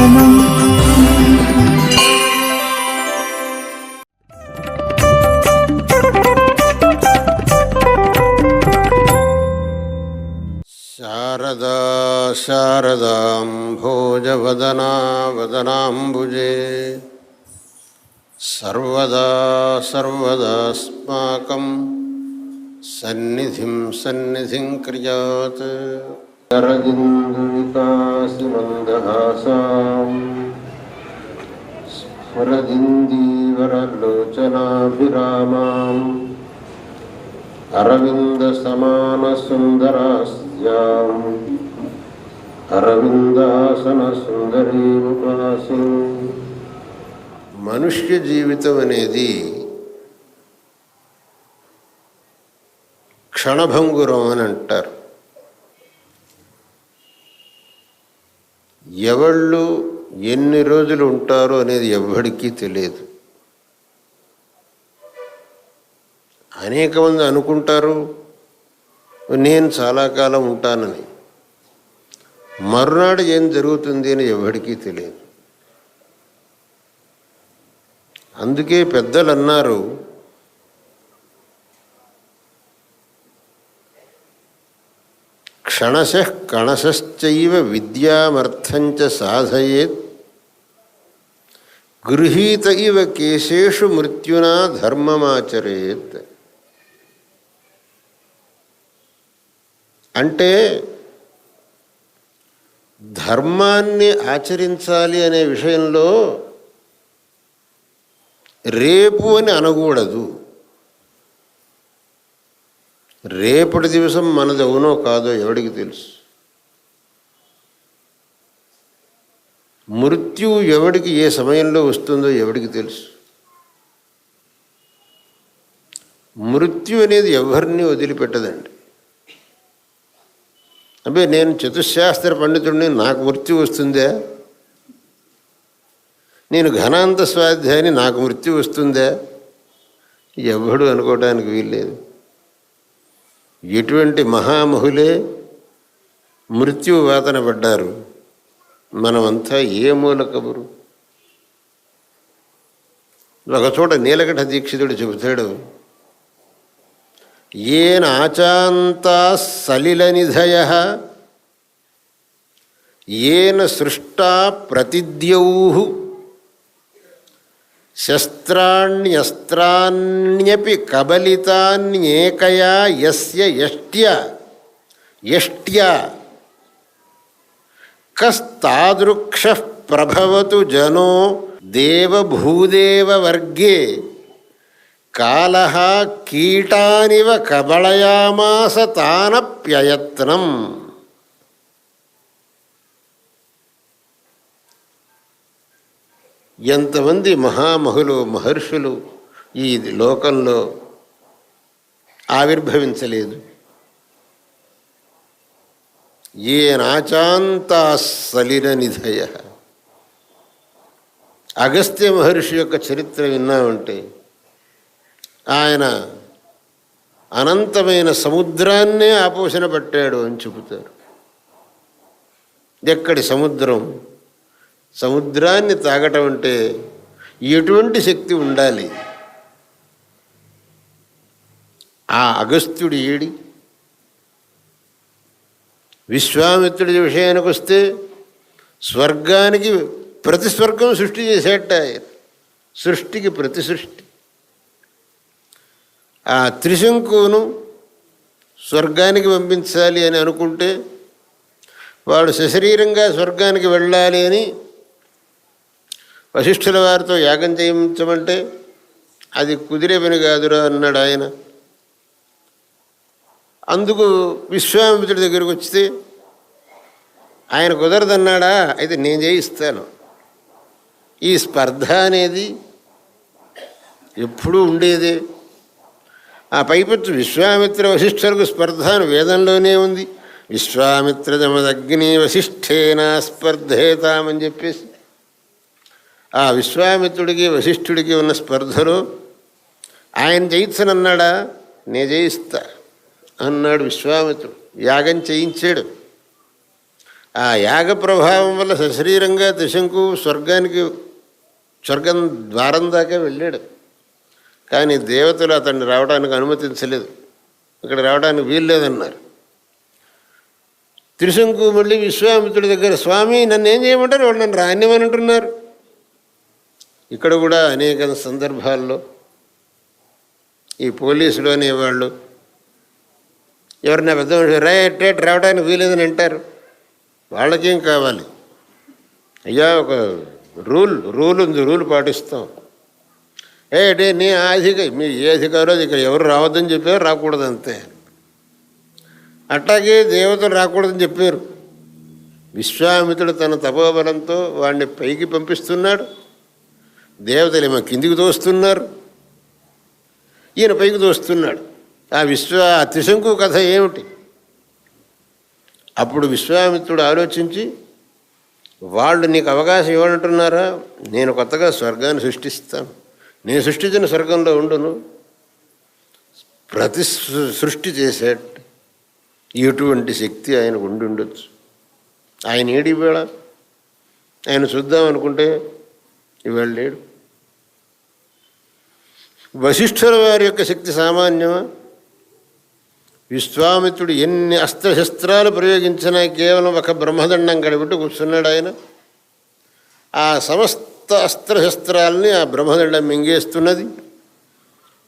శరణం. శారదా శారదాంభోజవదనా వదనాంబుజే సర్వదా సర్వదాస్మాకం సన్నిధిం సన్నిధిం క్రియాత్. శరదిందువికాసిమందహాసాం స్ఫురదిందీవరలోచనాభిరామాం అరవిందసమానసుందరాస్యాం అరవిందాసనసుందరీముపాసి. మనుష్య జీవితం అనేది క్షణభంగురం అని అంటారు. ఎవళ్ళు ఎన్ని రోజులు ఉంటారో అనేది ఎవ్వడికీ తెలియదు. అనేక మంది అనుకుంటారు నేను చాలా కాలం ఉంటానని. మరునాడు ఏం జరుగుతుంది అని ఎవరికీ తెలియదు. అందుకే పెద్దలు అన్నారు, క్షణశః కణశశ్చైవ విద్యామర్థంచ సాధయేత్ గృహీత ఇవ కేశేషు మృత్యునా ధర్మమాచరేత్. అంటే ధర్మాన్ని ఆచరించాలి అనే విషయంలో రేపు అని అనకూడదు. రేపటి దివసం మనది అవునో కాదో ఎవడికి తెలుసు. మృత్యువు ఎవడికి ఏ సమయంలో వస్తుందో ఎవడికి తెలుసు. మృత్యు అనేది ఎవరిని వదిలిపెట్టదండి. అబ్బే నేను చతుశాస్త్ర పండితుడిని, నాకు మృత్యు వస్తుందా? నేను ఘనాంత స్వాధ్యాయాన్ని, నాకు మృత్యు వస్తుందా? ఎవడు అనుకోవడానికి వీల్లేదు. ఎటువంటి మహామహులే మృత్యు వాతన పడ్డారు. మనమంతా ఏ మూల కబురు. ఒకచోట నీలకంఠ దీక్షితుడు చెబుతాడు, ఏన ఆచాంతా సలిలనిధయః ఏన సృష్టా ప్రతిద్యౌః శస్త్రాణ్యస్త్రాణ్యపి కబలితాన్యేకయా యస్య యష్ట్యా కస్తాదృక్షః ప్రభవతు జనో దేవభూదేవ వర్గే కాలః కీటానివ కబళయామాస తానప్యయత్నం. ఎంతమంది మహామహులు మహర్షులు ఈ లోకంలో ఆవిర్భవించలేదు. ఏ నాచాంతా సలిల నిధయ. అగస్త్య మహర్షి యొక్క చరిత్ర విన్నామంటే ఆయన అనంతమైన సముద్రాన్నే ఆపోషణ పట్టాడు అని చెబుతారు. ఎక్కడి సముద్రం? సముద్రాన్ని తాగటం అంటే ఎటువంటి శక్తి ఉండాలి? ఆ అగస్త్యుడు ఏడి? విశ్వామిత్రుడి విషయానికి వస్తే స్వర్గానికి ప్రతి స్వర్గం సృష్టి చేసేట. సృష్టికి ప్రతి సృష్టి. ఆ త్రిశంకును స్వర్గానికి పంపించాలి అని అనుకుంటే వాడు సశరీరంగా స్వర్గానికి వెళ్ళాలి అని వశిష్ఠుల వారితో యాగం చేయించమంటే అది కుదిరే పని కాదురా అన్నాడు ఆయన. అందుకు విశ్వామిత్రుడి దగ్గరికి వస్తే ఆయన కుదరదన్నాడా? అయితే నేను చేయిస్తాను. ఈ స్పర్ధ అనేది ఎప్పుడూ ఉండేదే. ఆ పైపచ్చు విశ్వామిత్ర వశిష్ఠులకు స్పర్ధ అని వేదంలోనే ఉంది. విశ్వామిత్రజమదగ్ని వశిష్ఠేన స్పర్ధేతామని చెప్పేసి ఆ విశ్వామిత్రుడికి వశిష్ఠుడికి ఉన్న స్పర్ధలో ఆయన జయించనన్నాడా? నేను జయిస్తా అన్నాడు విశ్వామిత్రుడు. యాగం చేయించాడు. ఆ యాగ ప్రభావం వల్ల సశరీరంగా త్రిశంకు స్వర్గం ద్వారం దాకా వెళ్ళాడు. కానీ దేవతలు అతన్ని రావడానికి అనుమతించలేదు, ఇక్కడ రావడానికి వీలు లేదన్నారు. త్రిశంకు మళ్ళీ విశ్వామిత్రుడి దగ్గర, స్వామి నన్ను ఏం చేయమంటారు, వాళ్ళు నన్ను రానివ్వని అంటున్నారు. ఇక్కడ కూడా అనేక సందర్భాల్లో ఈ పోలీసులు అనేవాళ్ళు ఎవరినా పెద్ద మనిషి రైట్ రావడానికి వీలేదని అంటారు. వాళ్ళకేం కావాలి, అయ్యా ఒక రూల్ ఉంది, రూల్ పాటిస్తాం. నీ మీ ఏ అధికారో ఇక్కడ ఎవరు రావద్దని చెప్పారు, రాకూడదు అంతే. అట్లాగే దేవతలు రాకూడదని చెప్పారు. విశ్వామిత్రుడు తన తపోబలంతో వాడిని పైకి పంపిస్తున్నాడు, దేవతలు ఏమో కిందికి తోస్తున్నారు, ఈయన పైకి తోస్తున్నాడు. ఆ త్రిశంకు కథ ఏమిటి? అప్పుడు విశ్వామిత్రుడు ఆలోచించి, వాళ్ళు నీకు అవకాశం ఇవ్వాలంటున్నారా, నేను కొత్తగా స్వర్గాన్ని సృష్టిస్తాను, నేను సృష్టించిన స్వర్గంలో ఉండును, ప్రతి సృష్టి చేసేట ఎటువంటి శక్తి ఆయనకు ఉండి ఉండొచ్చు. ఆయన ఏడు ఇవాళ, ఆయన చూద్దాం అనుకుంటే ఇవాళ లేడు. వశిష్ఠుల వారి యొక్క శక్తి సామాన్యమా? విశ్వామిత్రుడు ఎన్ని అస్త్రశస్త్రాలు ప్రయోగించినా కేవలం ఒక బ్రహ్మదండం గడిపెట్టి కూర్చున్నాడు ఆయన. ఆ సమస్త అస్త్రశస్త్రాలని ఆ బ్రహ్మదండం మింగేస్తున్నది.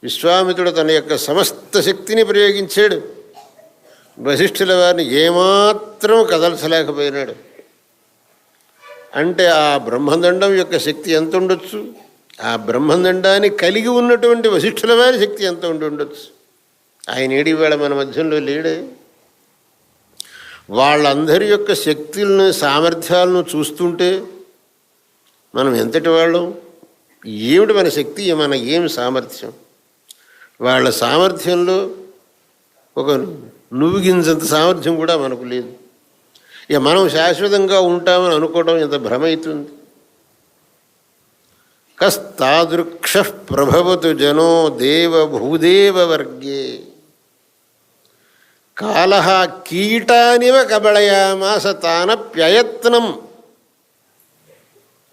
విశ్వామిత్రుడు తన యొక్క సమస్త శక్తిని ప్రయోగించాడు, వశిష్ఠుల వారిని ఏమాత్రం కదల్చలేకపోయినాడు. అంటే ఆ బ్రహ్మదండం యొక్క శక్తి ఎంత ఉండొచ్చు, ఆ బ్రహ్మదండాన్ని కలిగి ఉన్నటువంటి వశిష్ఠుల వారి శక్తి ఎంత ఉండి ఉండొచ్చు. ఆయన ఏడి వేళ మన మధ్యంలో లేడే. వాళ్ళందరి యొక్క శక్తులను సామర్థ్యాలను చూస్తుంటే మనం ఎంతటి వాళ్ళం, ఏమిటి మన శక్తి, మన ఏమి సామర్థ్యం. వాళ్ళ సామర్థ్యంలో ఒక నువ్వు గింజంత సామర్థ్యం కూడా మనకు లేదు. ఇక మనం శాశ్వతంగా ఉంటామని అనుకోవడం ఎంత భ్రమ అవుతుంది. కస్తాదృక్ష ప్రభవతు జనో దేవ భూదేవ వర్గే కాల కీటానివ కబళయామాస తానప్యయత్నం.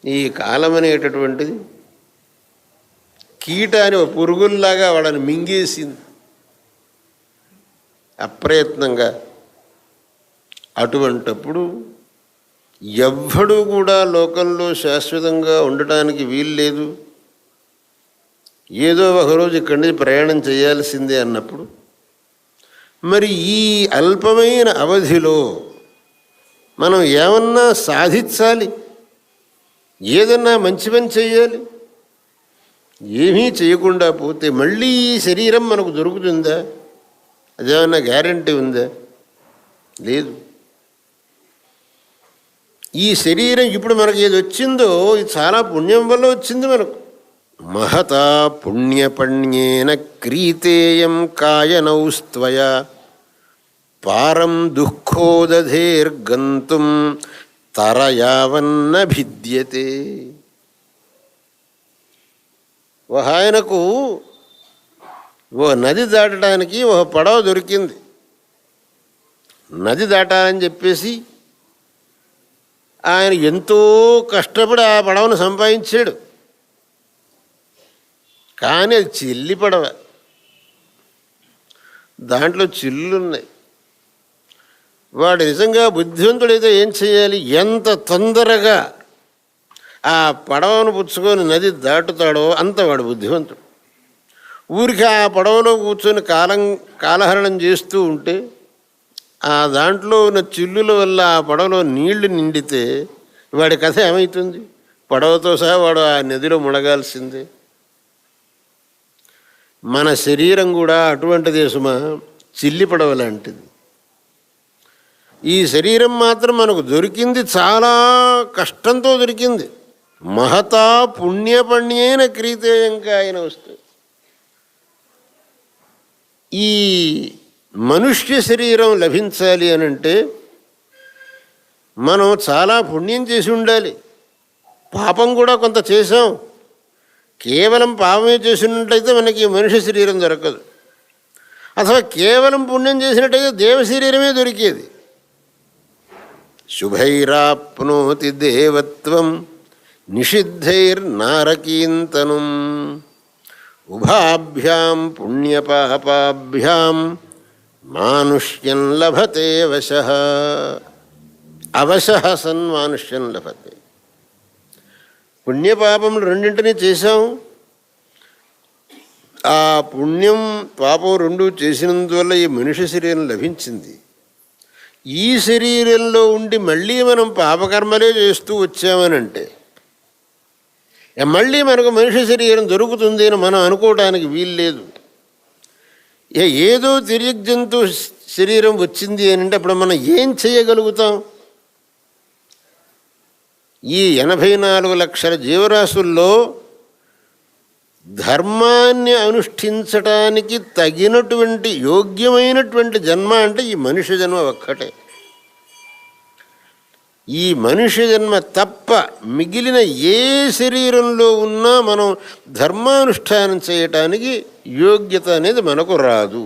ఈ కాలం అనేటటువంటిది కీటాని పురుగుల్లాగా వాళ్ళని మింగేసింది అప్రయత్నంగా. అటువంటప్పుడు ఎవ్వడూ కూడా లోకంలో శాశ్వతంగా ఉండటానికి వీల్లేదు, ఏదో ఒకరోజు ఇక్కడి నుంచి ప్రయాణం చేయాల్సిందే అన్నప్పుడు మరి ఈ అల్పమైన అవధిలో మనం ఏమన్నా సాధించాలి, ఏదన్నా మంచి పని చేయాలి. ఏమీ చేయకుండా పోతే మళ్ళీ ఈ శరీరం మనకు దొరుకుతుందా? అదేమన్నా గ్యారంటీ ఉందా? లేదు. ఈ శరీరం ఇప్పుడు మనకు ఏది వచ్చిందో ఇది చాలా పుణ్యం వల్ల వచ్చింది మనకు. మహతా పుణ్యపణ్యేన క్రీతేయం కాయనౌస్త్వయ పారం దుఃఖోదధేర్గంతుం తరయావన్న భిద్యతే. ఆయనకు ఓ నది దాటడానికి ఒక పడవ దొరికింది. నది దాటాలని చెప్పేసి ఆయన ఎంతో కష్టపడి ఆ పడవను సంపాదించాడు. కానీ అది చిల్లి పడవ, దాంట్లో చిల్లున్నాయి. వాడు నిజంగా బుద్ధివంతుడైతే ఏం చేయాలి, ఎంత తొందరగా ఆ పడవను పుచ్చుకొని నది దాటుతాడో అంత వాడు బుద్ధివంతుడు. ఊరికి ఆ పడవలో కూర్చొని కాలహరణం చేస్తూ ఉంటే ఆ దాంట్లో ఉన్న చిల్లుల వల్ల ఆ పడవలో నీళ్లు నిండితే వాడి కథ ఏమవుతుంది? పడవతో సహా వాడు ఆ నదిలో మునగాల్సిందే. మన శరీరం కూడా అటువంటిదే సుమా, చిల్లి పడవ లాంటిది. ఈ శరీరం మాత్రం మనకు దొరికింది చాలా కష్టంతో దొరికింది. మహతా పుణ్యపణ్యేన క్రీతేయంగా ఆయన వస్తుంది. ఈ మనుష్య శరీరం లభించాలి అనంటే మనం చాలా పుణ్యం చేసి ఉండాలి. పాపం కూడా కొంత చేసాం. కేవలం పాపమే చేసినట్టయితే మనకి మనుష్య శరీరం దొరకదు. అథవా కేవలం పుణ్యం చేసినట్టయితే దేవ శరీరమే దొరికేది. శుభైరాప్నోతి దేవత్వం నిషిద్ధైర్నారకీంతనం ఉభాభ్యాం పుణ్యపాపాభ్యాం మానుష్యం లభతే వశః అవశః సన్ మానుష్యం లభతే. పుణ్యపాపములు రెండింటినీ చేశాం. ఆ పుణ్యం పాపం రెండు చేసినందువల్ల ఈ మనిషి శరీరం లభించింది. ఈ శరీరంలో ఉండి మళ్ళీ మనం పాపకర్మలే చేస్తూ వచ్చామనంటే మళ్ళీ మనకు మనిషి శరీరం దొరుకుతుంది అని మనం అనుకోవడానికి వీల్లేదు. ఏదో తిరిగి జంతు శరీరం వచ్చింది అని అంటే అప్పుడు మనం ఏం చేయగలుగుతాం? ఈ 84 లక్షల జీవరాశుల్లో ధర్మాన్ని అనుష్ఠించటానికి తగినటువంటి యోగ్యమైనటువంటి జన్మ అంటే ఈ మనిషి జన్మ ఒక్కటే. ఈ మనిషి జన్మ తప్ప మిగిలిన ఏ శరీరంలో ఉన్నా మనం ధర్మానుష్ఠానం చేయటానికి యోగ్యత అనేది మనకు రాదు.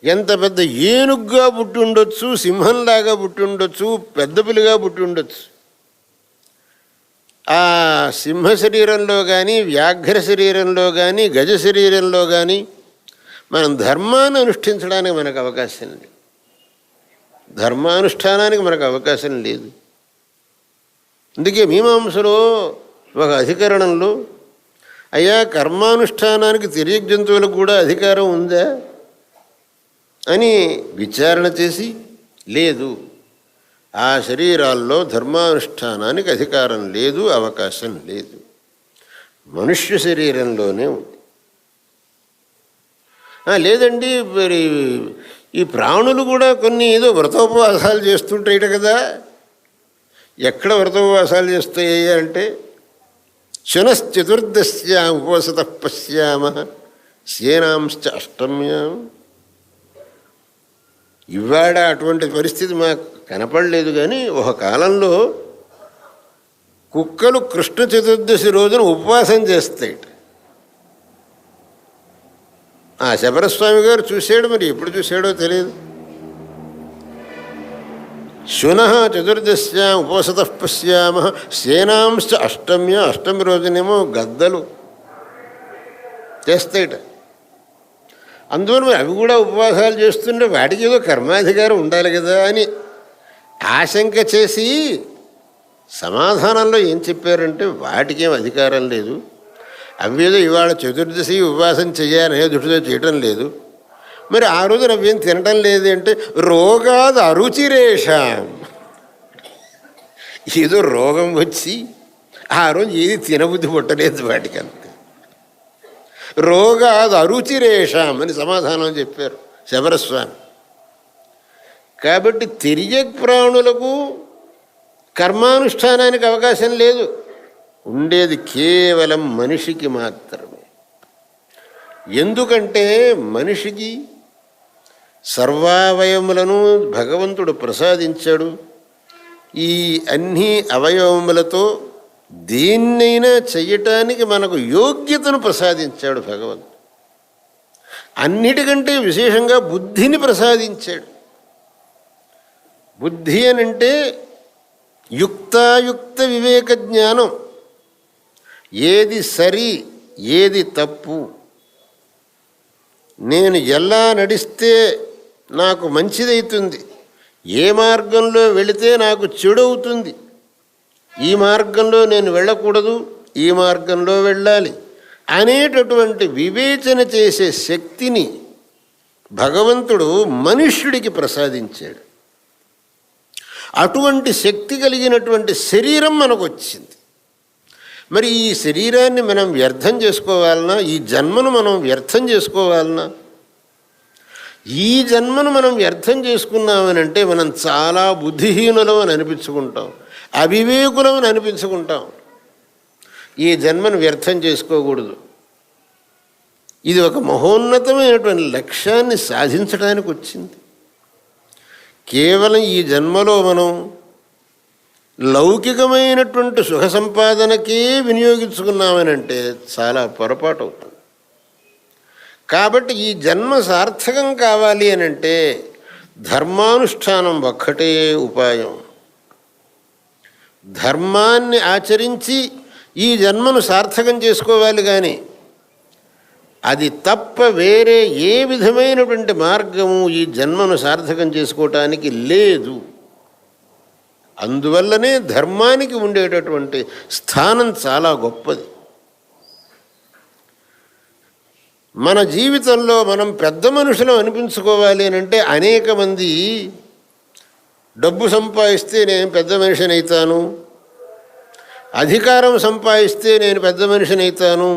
ఎంత పెద్ద ఏనుగ్గా పుట్టి ఉండొచ్చు, సింహంలాగా పుట్టి ఉండొచ్చు, పెద్ద పిల్లిగా పుట్టి ఉండొచ్చు. ఆ సింహ శరీరంలో కానీ, వ్యాఘ్ర శరీరంలో కానీ, గజ శరీరంలో కానీ మనం ధర్మాన్ని అనుష్ఠించడానికి మనకు అవకాశం లేదు. ధర్మానుష్ఠానానికి మనకు అవకాశం లేదు. అందుకే మీమాంసలో ఒక అధికరణంలో అయ్యా కర్మానుష్ఠానానికి తిరిగి జంతువులకు కూడా అధికారం ఉందా అని విచారణ చేసి లేదు, ఆ శరీరాల్లో ధర్మానుష్ఠానానికి అధికారం లేదు, అవకాశం లేదు. మనుష్య శరీరంలోనే ఉంది. లేదండి మరి ఈ ప్రాణులు కూడా కొన్ని ఏదో వ్రతోపవాసాలు చేస్తుంటాయిట కదా. ఎక్కడ వ్రతోపవాసాలు చేస్తాయి అంటే శునశ్చతుర్దశ్యాం ఉపవసతః పశ్యామః శేనాంశ్చ అష్టమ్యాం. ఇవాడ అటువంటి పరిస్థితి మాకు కనపడలేదు, కానీ ఒక కాలంలో కుక్కలు కృష్ణ చతుర్దశి రోజున ఉపవాసం చేస్తాయి. శబరస్వామి గారు చూశాడు, మరి ఎప్పుడు చూశాడో తెలియదు. శునః చతుర్దశ్యాం ఉపవసతః పశ్యామః శేనాంశ్చ అష్టమ్య. అష్టమి రోజునేమో గద్దలు చేస్తాయిట. అందువల్ల మరి అవి కూడా ఉపవాసాలు చేస్తుంటే వాటికి ఏదో కర్మాధికారం ఉండాలి కదా అని ఆశంక చేసి సమాధానంలో ఏం చెప్పారంటే వాటికేం అధికారం లేదు, అవేదో ఇవాళ చతుర్దశి ఉపవాసం చేయాలనే దృష్టితో చేయటం లేదు. మరి ఆ రోజున అవేం తినటం లేదు అంటే రోగాది అరుచిరేషాం. ఏదో రోగం వచ్చి ఆ రోజు ఏది తినబుద్ధి పుట్టలేదు వాటికి, అంతే. రోగాది అరుచిరేషాం అని సమాధానం చెప్పారు శబరస్వామి. కాబట్టి తిరిగే ప్రాణులకు కర్మానుష్ఠానానికి అవకాశం లేదు, ఉండేది కేవలం మనిషికి మాత్రమే. ఎందుకంటే మనిషికి సర్వావయములను భగవంతుడు ప్రసాదించాడు. ఈ అన్ని అవయవములతో దేన్నైనా చెయ్యటానికి మనకు యోగ్యతను ప్రసాదించాడు భగవంతుడు. అన్నిటికంటే విశేషంగా బుద్ధిని ప్రసాదించాడు. బుద్ధి అనంటే యుక్తాయుక్త వివేక జ్ఞానం. ఏది సరి, ఏది తప్పు, నేను ఎలా నడిస్తే నాకు మంచిదవుతుంది, ఏ మార్గంలో వెళితే నాకు చెడు అవుతుంది, ఈ మార్గంలో నేను వెళ్ళకూడదు, ఈ మార్గంలో వెళ్ళాలి అనేటటువంటి వివేచన చేసే శక్తిని భగవంతుడు మనుష్యుడికి ప్రసాదించాడు. అటువంటి శక్తి కలిగినటువంటి శరీరం మనకు వచ్చింది. మరి ఈ శరీరాన్ని మనం వ్యర్థం చేసుకోవాలన్నా, ఈ జన్మను మనం వ్యర్థం చేసుకోవాలన్నా, ఈ జన్మను మనం వ్యర్థం చేసుకున్నామనంటే మనం చాలా బుద్ధిహీనులం అని అనిపించుకుంటాం, అవివేకులం అని అనిపించుకుంటాం. ఈ జన్మను వ్యర్థం చేసుకోకూడదు. ఇది ఒక మహోన్నతమైనటువంటి లక్ష్యాన్ని సాధించడానికి వచ్చింది. కేవలం ఈ జన్మలో మనం లౌకికమైనటువంటి సుఖ సంపాదనకే వినియోగించుకున్నామనంటే చాలా పొరపాటు అవుతుంది. కాబట్టి ఈ జన్మ సార్థకం కావాలి అనంటే ధర్మానుష్ఠానం ఒక్కటే ఉపాయం. ధర్మాన్ని ఆచరించి ఈ జన్మను సార్థకం చేసుకోవాలి, కానీ అది తప్ప వేరే ఏ విధమైనటువంటి మార్గము ఈ జన్మను సార్థకం చేసుకోవటానికి లేదు. అందువల్లనే ధర్మానికి ఉండేటటువంటి స్థానం చాలా గొప్పది. మన జీవితంలో మనం పెద్ద మనుషులం అనిపించుకోవాలి అని అంటే అనేక మంది డబ్బు సంపాదిస్తే నేను పెద్ద మనిషిని అవుతాను, అధికారం సంపాదిస్తే నేను పెద్ద మనిషిని అవుతాను,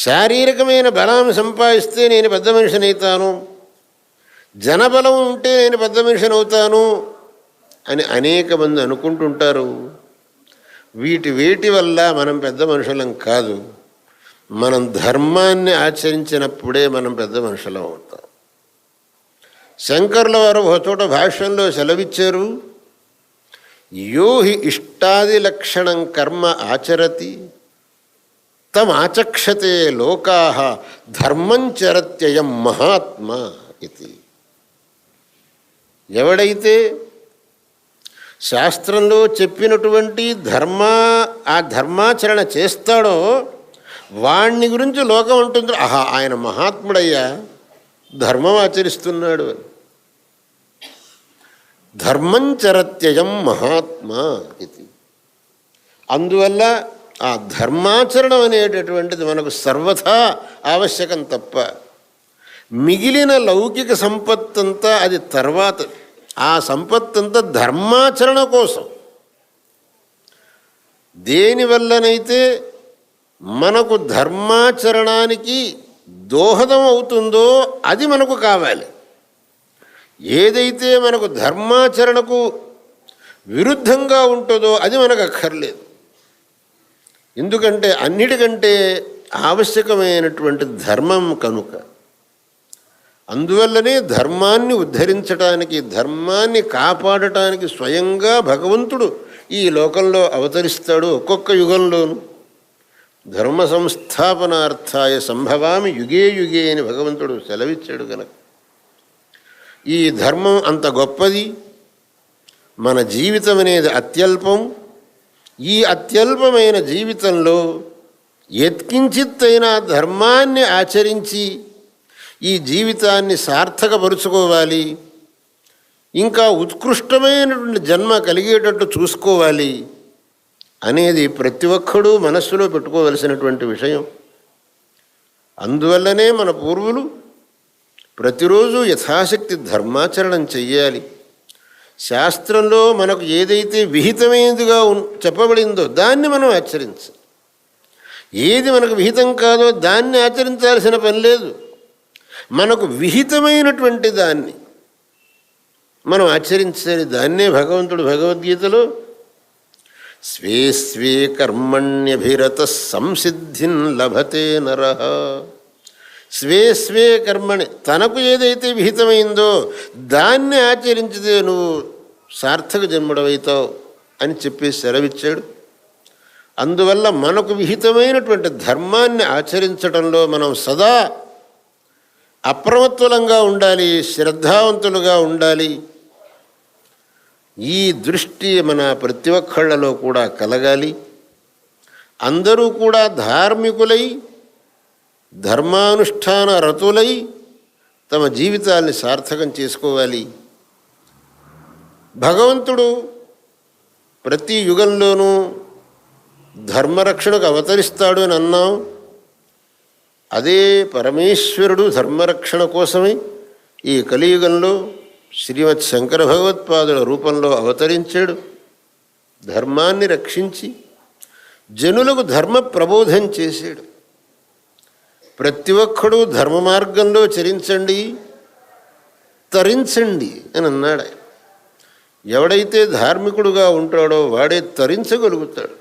శారీరకమైన బలం సంపాదిస్తే నేను పెద్ద మనిషిని అవుతాను, జనబలం ఉంటే నేను పెద్ద మనిషిని అవుతాను అని అనేక మంది అనుకుంటుంటారు. వేటి వల్ల మనం పెద్ద మనుషులం కాదు. మనం ధర్మాన్ని ఆచరించినప్పుడే మనం పెద్ద మనుషులం అవుతాం. శంకరుల వారు ఒక చోట భాష్యంలో సెలవిచ్చారు, యో హి ఇష్టాది లక్షణం కర్మ ఆచరతి తమాచక్షతే లోకాః ధర్మంచరత్యయం మహాత్మా ఇది. ఎవడైతే శాస్త్రంలో చెప్పినటువంటి ఆ ధర్మాచరణ చేస్తాడో వాణ్ణి గురించి లోకం ఉంటుంది, ఆహా ఆయన మహాత్ముడయ్యా, ధర్మం ఆచరిస్తున్నాడు అని. ధర్మంచరత్యయం మహాత్మా ఇది. అందువల్ల ఆ ధర్మాచరణం అనేటటువంటిది మనకు సర్వథా ఆవశ్యకం తప్ప మిగిలిన లౌకిక సంపత్తంతా అది తర్వాత. ఆ సంపత్తంతా ధర్మాచరణ కోసం. దేనివల్లనైతే మనకు ధర్మాచరణానికి దోహదం అవుతుందో అది మనకు కావాలి. ఏదైతే మనకు ధర్మాచరణకు విరుద్ధంగా ఉంటుందో అది మనకు అక్కర్లేదు. ఎందుకంటే అన్నిటికంటే ఆవశ్యకమైనటువంటి ధర్మం కనుక. అందువల్లనే ధర్మాన్ని ఉద్ధరించడానికి, ధర్మాన్ని కాపాడటానికి స్వయంగా భగవంతుడు ఈ లోకంలో అవతరిస్తాడు. ఒక్కొక్క యుగంలోనూ ధర్మ సంస్థాపనార్థాయ సంభవామి యుగే యుగే అని భగవంతుడు సెలవిచ్చాడు కనుక ఈ ధర్మం అంత గొప్పది. మన జీవితం అనేది అత్యల్పం. ఈ అత్యల్పమైన జీవితంలో యత్కించిత్తైనా ధర్మాన్ని ఆచరించి ఈ జీవితాన్ని సార్థకపరుచుకోవాలి, ఇంకా ఉత్కృష్టమైనటువంటి జన్మ కలిగేటట్టు చూసుకోవాలి అనేది ప్రతి ఒక్కడూ మనస్సులో పెట్టుకోవలసినటువంటి విషయం. అందువల్లనే మన పూర్వులు ప్రతిరోజు యథాశక్తి ధర్మాచరణం చెయ్యాలి. శాస్త్రంలో మనకు ఏదైతే విహితమైనదిగా చెప్పబడిందో దాన్ని మనం ఆచరించాలి. ఏది మనకు విహితం కాదో దాన్ని ఆచరించాల్సిన పని లేదు. మనకు విహితమైనటువంటి దాన్ని మనం ఆచరించాలి. దాన్నే భగవంతుడు భగవద్గీతలో స్వే స్వే కర్మణ్యభిరత సంసిద్ధిన్ లభతే నరః. స్వే స్వే కర్మణి, తనకు ఏదైతే విహితమైందో దాన్ని ఆచరించితే నువ్వు సార్థక జన్ముడవైతావు అని చెప్పి సెలవిచ్చాడు. అందువల్ల మనకు విహితమైనటువంటి ధర్మాన్ని ఆచరించడంలో మనం సదా అప్రమత్తులంగా ఉండాలి, శ్రద్ధావంతులుగా ఉండాలి. ఈ దృష్టి మన ప్రతి ఒక్కళ్ళలో కూడా కలగాలి. అందరూ కూడా ధార్మికులై ధర్మానుష్ఠాన రతులై తమ జీవితాల్ని సార్థకం చేసుకోవాలి. భగవంతుడు ప్రతి యుగంలోనూ ధర్మరక్షణకు అవతరిస్తాడు అని అన్నాం. అదే పరమేశ్వరుడు ధర్మరక్షణ కోసమే ఈ కలియుగంలో శ్రీమద్ శంకర భగవత్పాదుల రూపంలో అవతరించాడు. ధర్మాన్ని రక్షించి జనులకు ధర్మ ప్రబోధం చేశాడు. ప్రతి ఒక్కడూ ధర్మ మార్గంలో చరించండి, తరించండి అని అన్నాడు. ఎవడైతే ధార్మికుడుగా ఉంటాడో వాడే తరించగలుగుతాడు.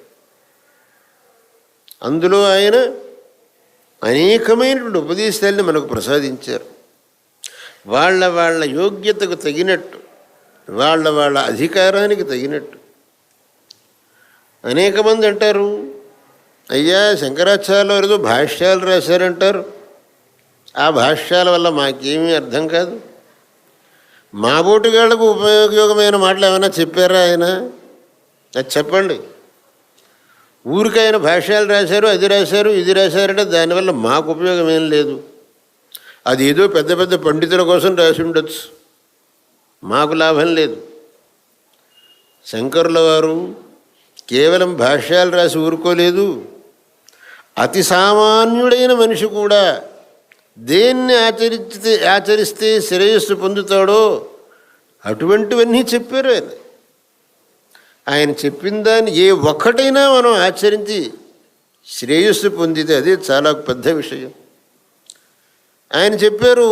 అందులో ఆయన అనేకమైనటువంటి ఉపదేశాలని మనకు ప్రసాదించారు. వాళ్ళ యోగ్యతకు తగినట్టు, వాళ్ళ అధికారానికి తగినట్టు. అనేక మంది అంటారు, అయ్యా శంకరాచార్యులు ఏదో భాష్యాలు రాశారంటారు, ఆ భాష్యాల వల్ల మాకేమీ అర్థం కాదు. మా బోటుగాళ్లకు ఉపయోగమైన మాటలు ఏమైనా చెప్పారా ఆయన? అది చెప్పండి. ఊరికైనా భాష్యాలు రాశారు, అది రాశారు, ఇది రాశారంటే దానివల్ల మాకు ఉపయోగం ఏం లేదు. అది ఏదో పెద్ద పెద్ద పండితుల కోసం రాసి ఉండొచ్చు, మాకు లాభం లేదు. శంకరుల వారు కేవలం భాష్యాలు రాసి ఊరుకోలేదు. అతి సామాన్యుడైన మనిషి కూడా దేన్ని ఆచరిస్తే శ్రేయస్సు పొందుతాడో అటువంటివన్నీ చెప్పారు ఆయన. ఆయన చెప్పిన దాన్ని ఏ ఒక్కటైనా మనం ఆచరించి శ్రేయస్సు పొందితే అదే చాలా పెద్ద విషయం. ఆయన చెప్పారు,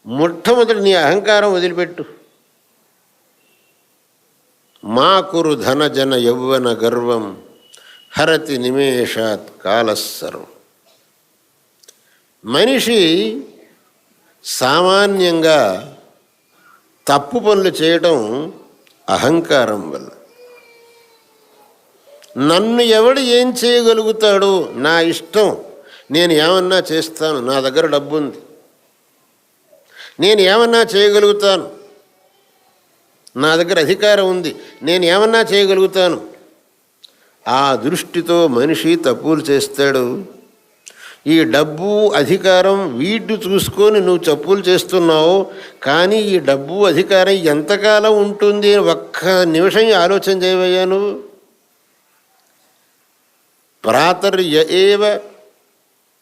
మొట్టమొదటి నీ అహంకారం వదిలిపెట్టు. మా కురు ధన జన యౌవన గర్వం హరతి నిమేషాత్ కాలస్సర్వం. మనిషి సామాన్యంగా తప్పు పనులు చేయటం అహంకారం వల్ల. నన్ను ఎవడు ఏం చేయగలుగుతాడు, నా ఇష్టం, నేను ఏమన్నా చేస్తాను, నా దగ్గర డబ్బు ఉంది, నేను ఏమన్నా చేయగలుగుతాను, నా దగ్గర అధికారం ఉంది, నేను ఏమన్నా చేయగలుగుతాను. ఆ దృష్టితో మనిషి తప్పులు చేస్తాడు. ఈ డబ్బు అధికారం వీటిని చూసుకొని నువ్వు తప్పులు చేస్తున్నావు. కానీ ఈ డబ్బు అధికారం ఎంతకాలం ఉంటుంది అని ఒక్క నిమిషం ఆలోచన చేయవయ్యా నువ్వు. ప్రాతర్య ఏవ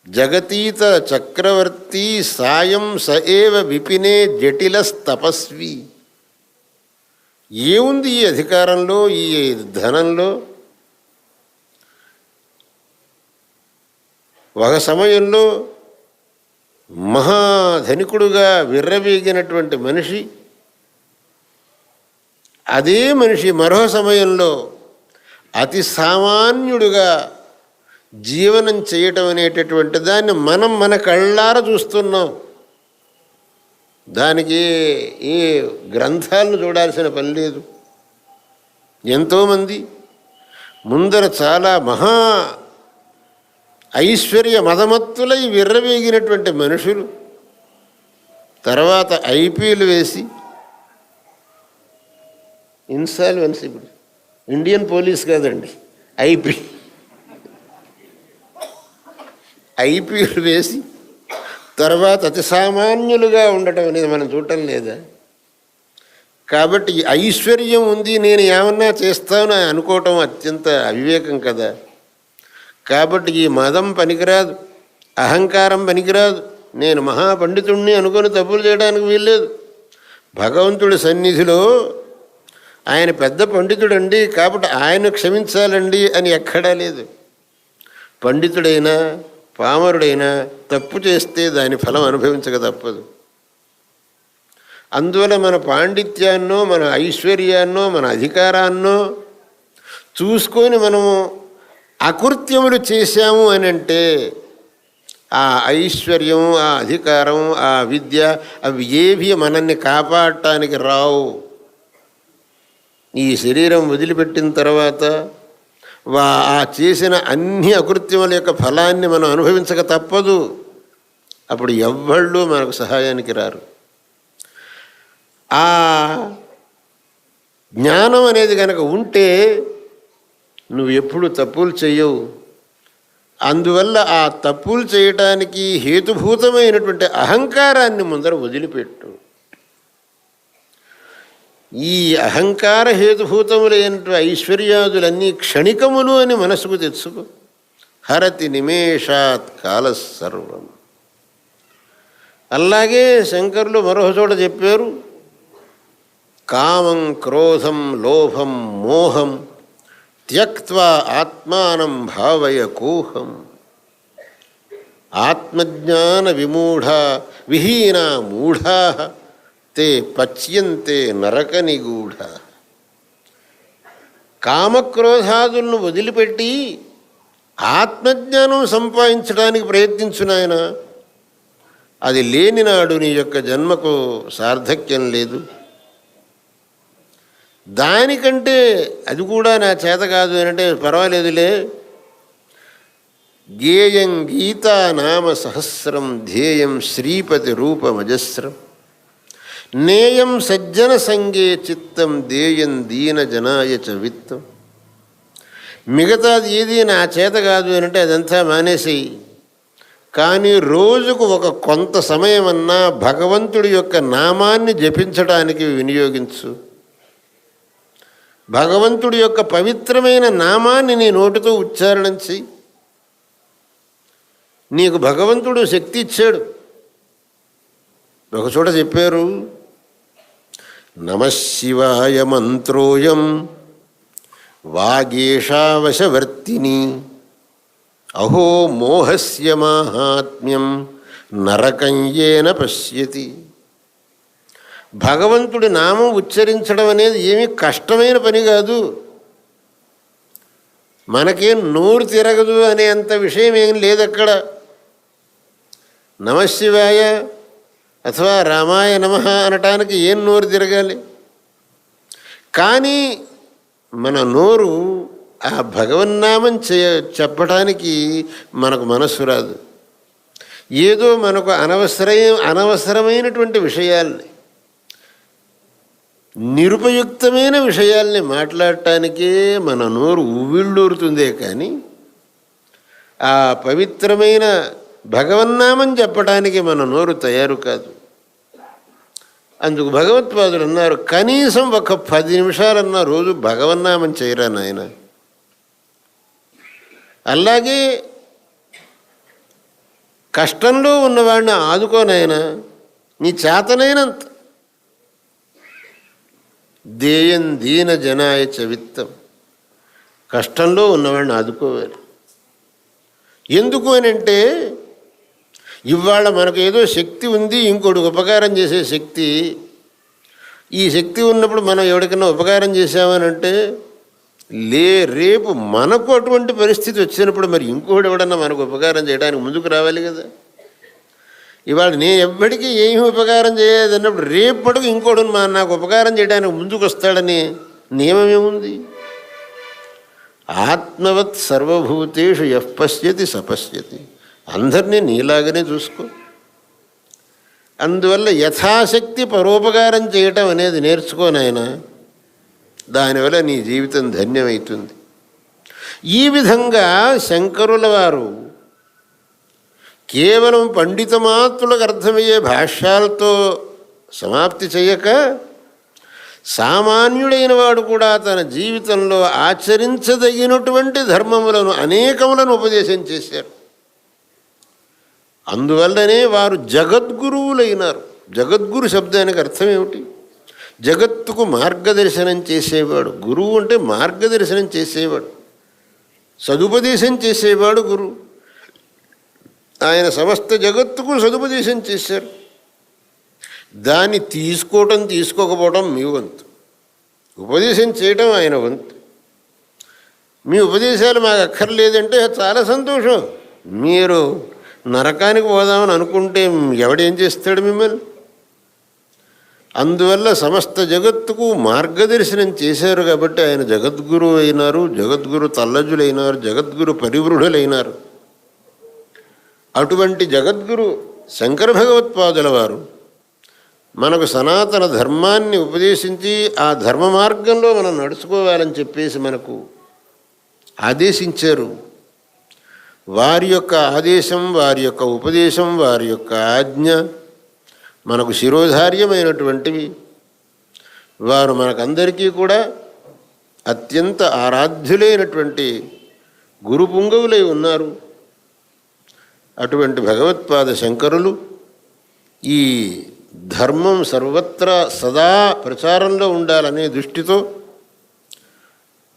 జగతీత చక్రవర్తి సాయం స ఏవ విపినే జటిలస్తపస్వి. ఏముంది ఈ అధికారంలో, ఈ ధనంలో? ఒక సమయంలో మహాధనికుడుగా విర్రవీగినటువంటి మనిషి, అదే మనిషి మరో సమయంలో అతి సామాన్యుడుగా జీవనం చేయటం అనేటటువంటి దాన్ని మనం మన కళ్ళారా చూస్తున్నాం. దానికి ఏ గ్రంథాలను చూడాల్సిన పని లేదు. ఎంతోమంది ముందర చాలా మహా ఐశ్వర్య మదమత్తులై విర్రవీగినటువంటి మనుషులు తర్వాత ఐపీలు వేసి ఇన్సాల్వెన్సీ, ఇప్పుడు ఇండియన్ పోలీస్ కాదండి, ఐపీలు వేసి తర్వాత అతి సామాన్యులుగా ఉండటం అనేది మనం చూడటం లేదా? కాబట్టి ఐశ్వర్యం ఉంది, నేను ఏమన్నా చేస్తాను అని అనుకోవటం అత్యంత అవివేకం కదా. కాబట్టి ఈ మదం పనికిరాదు, అహంకారం పనికిరాదు. నేను మహాపండితుడిని అనుకొని తప్పులు చేయడానికి వీల్లేదు. భగవంతుడి సన్నిధిలో ఆయన పెద్ద పండితుడండి కాబట్టి ఆయన క్షమించాలండి అని ఎక్కడా లేదు. పండితుడైనా పామరుడైనా తప్పు చేస్తే దాని ఫలం అనుభవించక తప్పదు. అందువల్ల మన పాండిత్యాన్నో, మన ఐశ్వర్యాన్నో, మన అధికారాన్నో చూసుకొని మనము అకృత్యములు చేశాము అని అంటే ఆ ఐశ్వర్యం, ఆ అధికారం, ఆ విద్య అవి ఏవి మనల్ని కాపాడటానికి రావు. ఈ శరీరం వదిలిపెట్టిన తర్వాత ఆ చేసిన అన్ని అకృత్యముల యొక్క ఫలాన్ని మనం అనుభవించక తప్పదు. అప్పుడు ఎవ్వళ్ళు మనకు సహాయానికి రారు. ఆ జ్ఞానం అనేది కనుక ఉంటే నువ్వు ఎప్పుడు తప్పులు చెయ్యవు. అందువల్ల ఆ తప్పులు చేయటానికి హేతుభూతమైనటువంటి అహంకారాన్ని ముందర వదిలిపెట్టు. ఈ అహంకార హేతుభూతములైనటువంటి ఐశ్వర్యాదులన్నీ క్షణికములు అని మనసుకు తెచ్చుకో. హరతి నిమేషాత్ కాలసర్వం. అలాగే శంకరులు మరో చోట చెప్పారు, కామం క్రోధం లోభం మోహం త్యక్త్వా ఆత్మానం భావయ కూహం. ఆత్మజ్ఞాన విమూఢా విహీనా మూఢా తే పచ్యంతే నరక నిగూఢ. కామక్రోధాదులను వదిలిపెట్టి ఆత్మజ్ఞానం సంపాదించడానికి ప్రయత్నించు నాయన. అది లేని నాడు నీ యొక్క జన్మకు సార్థక్యం లేదు. దానికంటే అది కూడా నా చేత కాదు అంటే పర్వాలేదులే. జ్ఞేయం గీతా నామ సహస్రం ధ్యేయం శ్రీపతి రూపమజస్రం. నేయం సజ్జన సంగే చిత్తం దేయం దీన జనాయ చ విత్తం. మిగతాది ఏది నా చేత కాదు అంటే అదంతా మానేసేయి, కానీ రోజుకు ఒక కొంత సమయమన్నా భగవంతుడి యొక్క నామాన్ని జపించడానికి వినియోగించు. భగవంతుడి యొక్క పవిత్రమైన నామాన్ని నీ నోటితో ఉచ్చారణ చెయ్యి. నీకు భగవంతుడు శక్తి ఇచ్చాడు. ఒకచోట చెప్పారు, నమఃశివాయ మంత్రోయం వాగేషావశవర్తిని అహో మోహస్య మాహాత్మ్యం నరకం యేన పశ్యతి. భగవంతుడి నామం ఉచ్చరించడం అనేది ఏమీ కష్టమైన పని కాదు. మనకేం నోరు తిరగదు అనేంత విషయం ఏం లేదు అక్కడ. నమఃశివాయ అథవా రామాయ నమః అనటానికి ఏం నోరు తిరగాలి? కానీ మన నోరు ఆ భగవన్నామం చెప్పటానికి మనకు మనస్సు రాదు. ఏదో మనకు అనవసరమైనటువంటి విషయాల్ని, నిరుపయుక్తమైన విషయాల్ని మాట్లాడటానికే మన నోరు ఉవ్విళ్ళూరుతుందే కానీ ఆ పవిత్రమైన భగవన్నామం చెప్పడానికి మన నోరు తయారు కాదు. అందుకు భగవత్పాదులు అన్నారు, కనీసం ఒక 10 నిమిషాలన్నా రోజు భగవన్నామం చేయరా నాయన. అలాగే కష్టంలో ఉన్నవాడిని ఆదుకోనాయనా, నీ చేతనైనంత. దేయం దీన జనాయ చ విత్తం. కష్టంలో ఉన్నవాడిని ఆదుకోవాలి. ఎందుకు అని అంటే, ఇవాళ మనకు ఏదో శక్తి ఉంది, ఇంకోటి ఉపకారం చేసే శక్తి. ఈ శక్తి ఉన్నప్పుడు మనం ఎవరికైనా ఉపకారం చేశామని అంటే రేపు మనకు అటువంటి పరిస్థితి వచ్చినప్పుడు మరి ఇంకోటి ఎవడన్నా మనకు ఉపకారం చేయడానికి ముందుకు రావాలి కదా. ఇవాళ నేను ఎవ్వడికి ఏమి ఉపకారం చేయలేదన్నప్పుడు రేపటికి ఇంకోటి నాకు ఉపకారం చేయడానికి ముందుకు వస్తాడని నియమం ఏముంది? ఆత్మవత్ సర్వభూతేషు యః పశ్యతి సపశ్యతి. అందరినీ నీలాగనే చూసుకో. అందువల్ల యథాశక్తి పరోపకారం చేయటం అనేది నేర్చుకోనాయన. దానివల్ల నీ జీవితం ధన్యమవుతుంది. ఈ విధంగా శంకరుల వారు కేవలం పండితమాత్రులకు అర్థమయ్యే భాష్యాలతో సమాప్తి చేయక, సామాన్యుడైన వాడు కూడా తన జీవితంలో ఆచరించదగినటువంటి ధర్మములను అనేకములను ఉపదేశం చేశారు. అందువల్లనే వారు జగద్గురువులైనారు. జగద్గురు శబ్దానికి అర్థం ఏమిటి? జగత్తుకు మార్గదర్శనం చేసేవాడు. గురువు అంటే మార్గదర్శనం చేసేవాడు, సదుపదేశం చేసేవాడు గురువు. ఆయన సమస్త జగత్తుకు సదుపదేశం చేశారు. దాన్ని తీసుకోకపోవడం మీ వంతు, ఉపదేశం చేయటం ఆయన వంతు. మీ ఉపదేశాలు మాకు అక్కర్లేదంటే చాలా సంతోషం. మీరు నరకానికి పోదామని అనుకుంటే ఎవడేం చేస్తాడు మిమ్మల్ని? అందువల్ల సమస్త జగత్తుకు మార్గదర్శనం చేశారు కాబట్టి ఆయన జగద్గురు అయినారు, జగద్గురు తల్లజులైనారు, జగద్గురు పరివృఢులైనారు. అటువంటి జగద్గురు శంకర భగవత్పాదుల వారు మనకు సనాతన ధర్మాన్ని ఉపదేశించి ఆ ధర్మ మార్గంలో మనం నడుచుకోవాలని చెప్పేసి మనకు ఆదేశించారు. వారి యొక్క ఆదేశం, వారి యొక్క ఉపదేశం, వారి యొక్క ఆజ్ఞ మనకు శిరోధార్యమైనటువంటివి. వారు మనకందరికీ కూడా అత్యంత ఆరాధ్యులైనటువంటి గురు పుంగవులై ఉన్నారు. అటువంటి భగవత్పాద శంకరులు ఈ ధర్మం సర్వత్రా సదా ప్రచారంలో ఉండాలనే దృష్టితో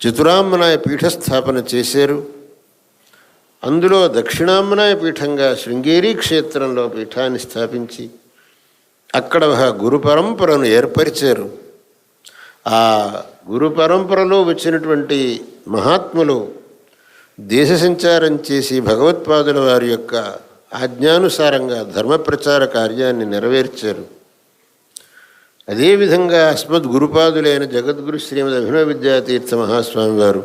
చతురామ్మనాయ పీఠస్థాపన చేశారు. అందులో దక్షిణామ్మనాయ పీఠంగా శృంగేరి క్షేత్రంలో పీఠాన్ని స్థాపించి అక్కడ గురు పరంపరను ఏర్పరిచారు. ఆ గురు పరంపరలో వచ్చినటువంటి మహాత్ములు దేశ సంచారం చేసి భగవత్పాదుల వారి యొక్క ఆజ్ఞానుసారంగా ధర్మ ప్రచార కార్యాన్ని నెరవేర్చారు. అదేవిధంగా అస్మద్ గురుపాదులైన జగద్గురు శ్రీమద్ అభినవ విద్యాతీర్థ మహాస్వామి వారు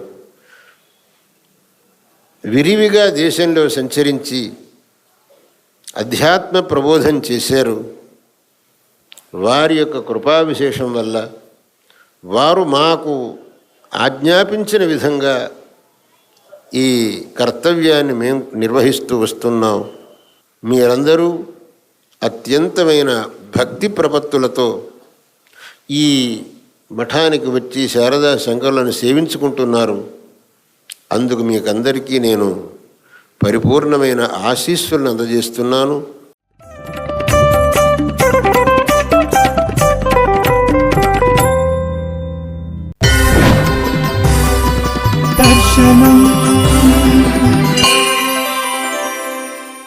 విరివిగా దేశంలో సంచరించి అధ్యాత్మ ప్రబోధం చేశారు. వారి యొక్క కృపావిశేషం వల్ల వారు మాకు ఆజ్ఞాపించిన విధంగా ఈ కర్తవ్యాన్ని మేము నిర్వహిస్తూ వస్తున్నాం. మీరందరూ అత్యంతమైన భక్తి ప్రపత్తులతో ఈ మఠానికి వచ్చి శారదా శంకరులను సేవించుకుంటున్నారు. అందుకు మీకందరికీ నేను పరిపూర్ణమైన ఆశీస్సులను అందజేస్తున్నాను.